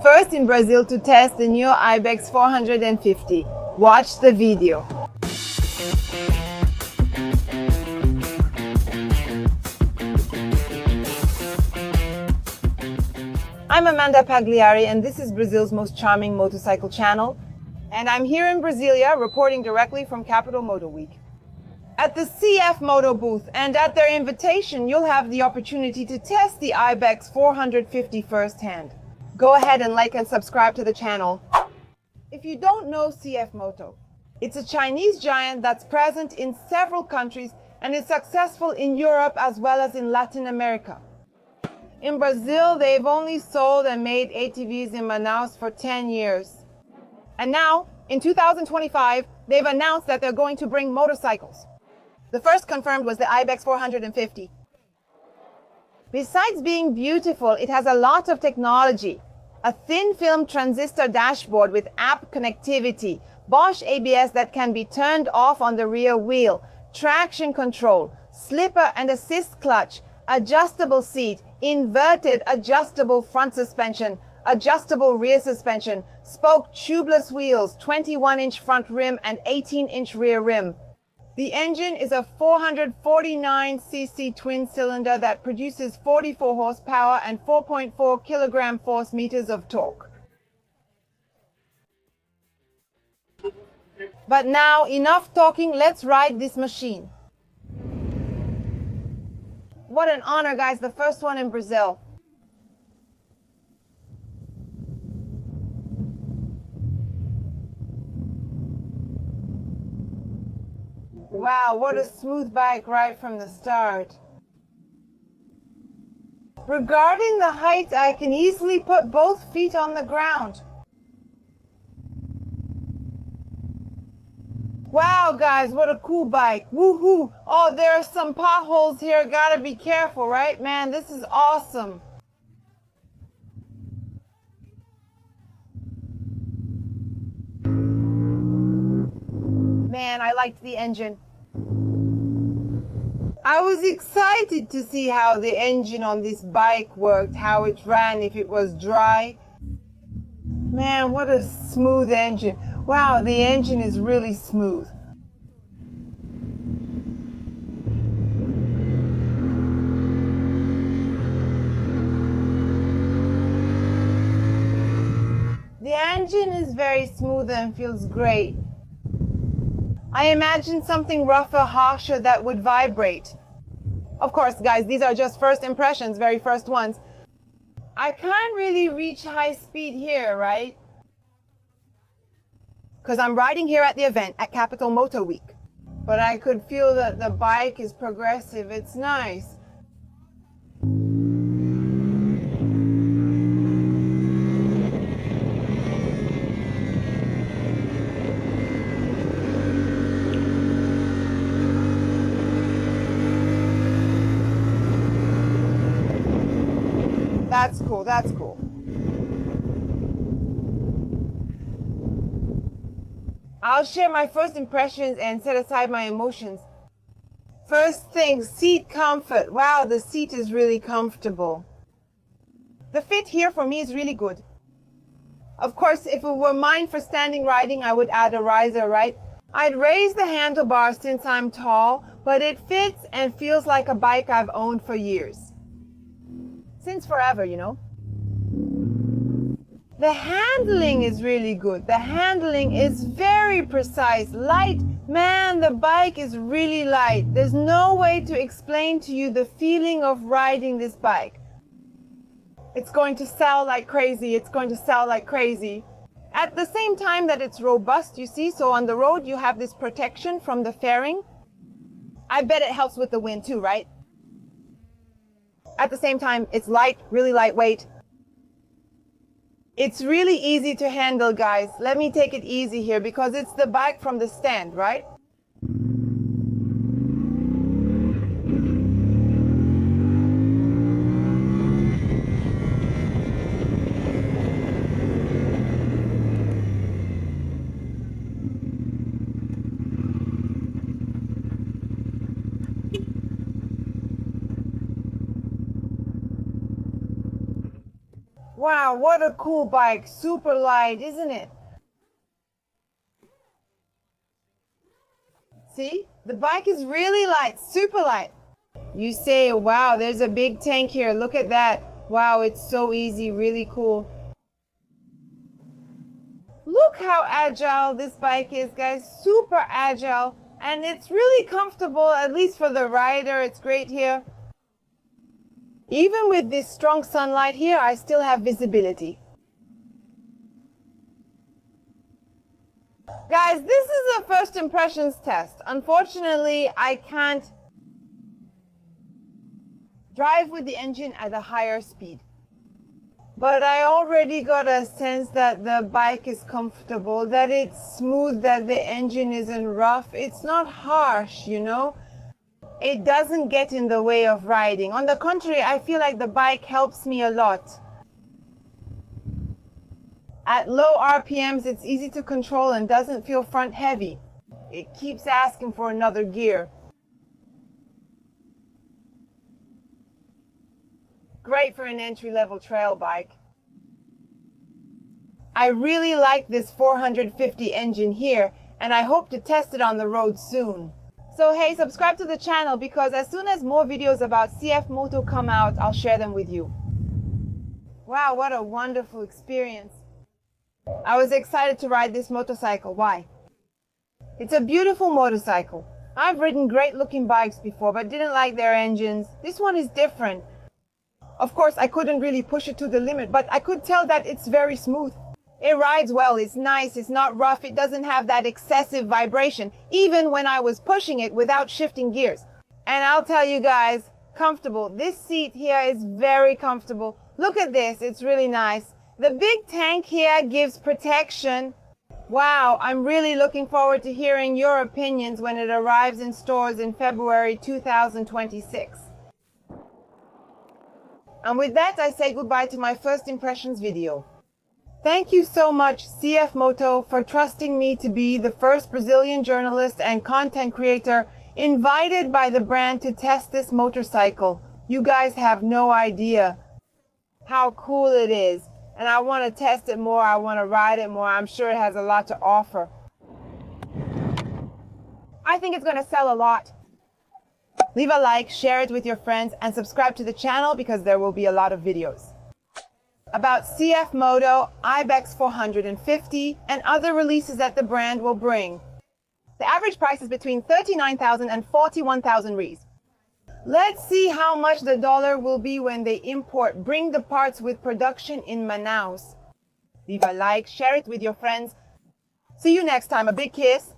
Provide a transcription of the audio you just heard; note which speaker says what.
Speaker 1: first in Brazil to test the new Ibex 450. Watch the video. I'm Amanda Pagliari, and this is Brazil's most charming motorcycle channel. And I'm here in Brasilia, reporting directly from Capital Moto Week. At the CFMOTO booth, and at their invitation, you'll have the opportunity to test the Ibex 450 firsthand. Go ahead and like and subscribe to the channel. If you don't know CFMOTO, it's a Chinese giant that's present in several countries and is successful in Europe as well as in Latin America. In Brazil, they've only sold and made ATVs in Manaus for 10 years. And now, in 2025, they've announced that they're going to bring motorcycles. The first confirmed was the Ibex 450. Besides being beautiful, it has a lot of technology. A thin film transistor dashboard with app connectivity, Bosch ABS that can be turned off on the rear wheel, traction control, slipper and assist clutch, adjustable seat, inverted adjustable front suspension, adjustable rear suspension, spoke tubeless wheels, 21-inch front rim and 18-inch rear rim. The engine is a 449cc twin-cylinder that produces 44 horsepower and 4.4 kilogram force meters of torque. But now, enough talking, let's ride this machine. What an honor, guys, the first one in Brazil. Wow, what a smooth bike right from the start. Regarding the height, I can easily put both feet on the ground. Wow, guys, what a cool bike. Woohoo! Oh, there are some potholes here. Gotta be careful, right? Man, this is awesome. Man, I liked the engine. I was excited to see how the engine on this bike worked, how it ran, if it was dry. Man, what a smooth engine. Wow, the engine is really smooth. The engine is very smooth and feels great. I imagine something rougher, harsher that would vibrate. Of course, guys, these are just first impressions, very first ones. I can't really reach high speed here, right? Because I'm riding here at the event at Capital Moto Week. But I could feel that the bike is progressive. It's nice. That's cool, that's cool. I'll share my first impressions and set aside my emotions. First thing, seat comfort. Wow, the seat is really comfortable. The fit here for me is really good. Of course, if it were mine for standing riding, I would add a riser, right? I'd raise the handlebars since I'm tall, but it fits and feels like a bike I've owned for years. Since forever, you know. The handling is really good. The handling is very precise, light. Man, the bike is really light. There's no way to explain to you the feeling of riding this bike. It's going to sell like crazy. It's going to sell like crazy. At the same time that it's robust, you see, so on the road you have this protection from the fairing. I bet it helps with the wind too, right? At the same time, it's light, really lightweight. It's really easy to handle, guys. Let me take it easy here because it's the bike from the stand, right? Wow, what a cool bike. Super light, isn't it? See, the bike is really light, super light. You say, wow, there's a big tank here. Look at that. Wow, it's so easy, really cool. Look how agile this bike is, guys. Super agile. And it's really comfortable, at least for the rider. It's great here. Even with this strong sunlight here, I still have visibility. Guys, this is a first impressions test. Unfortunately, I can't drive with the engine at a higher speed. But I already got a sense that the bike is comfortable, that it's smooth, that the engine isn't rough. It's not harsh, you know? It doesn't get in the way of riding. On the contrary, I feel like the bike helps me a lot. At low RPMs, it's easy to control and doesn't feel front heavy. It keeps asking for another gear. Great for an entry-level trail bike. I really like this 450 engine here, and I hope to test it on the road soon. So hey, subscribe to the channel because as soon as more videos about CFMOTO come out, I'll share them with you. Wow, what a wonderful experience. I was excited to ride this motorcycle. Why? It's a beautiful motorcycle. I've ridden great-looking bikes before, but didn't like their engines. This one is different. Of course, I couldn't really push it to the limit, but I could tell that it's very smooth. It rides well, it's nice, it's not rough, it doesn't have that excessive vibration, even when I was pushing it without shifting gears. And I'll tell you guys, comfortable. This seat here is very comfortable. Look at this, it's really nice. The big tank here gives protection. Wow, I'm really looking forward to hearing your opinions when it arrives in stores in February 2026. And with that, I say goodbye to my first impressions video. Thank you so much, CFMOTO, for trusting me to be the first Brazilian journalist and content creator invited by the brand to test this motorcycle. You guys have no idea how cool it is. And I want to test it more. I want to ride it more. I'm sure it has a lot to offer. I think it's going to sell a lot. Leave a like, share it with your friends, and subscribe to the channel because there will be a lot of videos about CFMOTO, Ibex 450, and other releases that the brand will bring. The average price is between 39,000 and 41,000 reais. Let's see how much the dollar will be when they bring the parts with production in Manaus. Leave a like, share it with your friends. See you next time. A big kiss.